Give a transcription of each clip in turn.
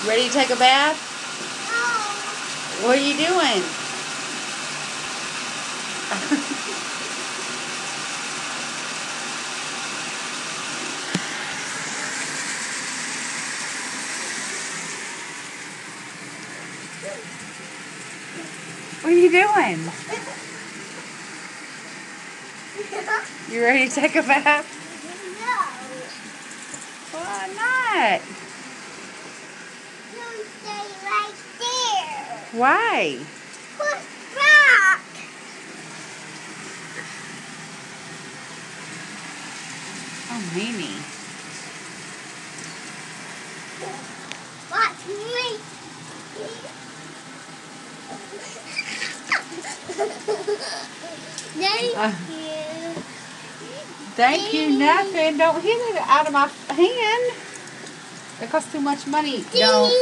Ready to take a bath? No. What are you doing? What are you doing? You ready to take a bath? No. Why not? You stay right there. Why? Push back. Oh, Mimi. Watch me. Thank you. Thank you, nothing. Don't hit it out of my hand. It costs too much money. Don't.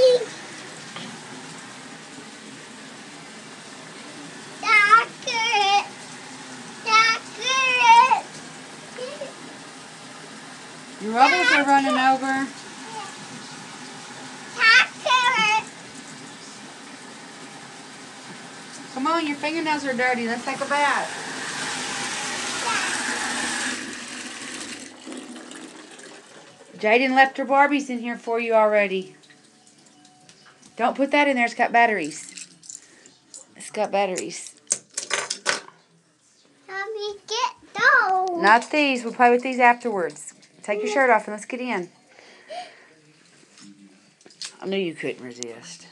Your rubbers are running over. Come on, your fingernails are dirty. Let's take a bath. Jaden left her Barbies in here for you already. Don't put that in there. It's got batteries. It's got batteries. Mommy, get those. Not these. We'll play with these afterwards. Take your shirt off and let's get in. I knew you couldn't resist.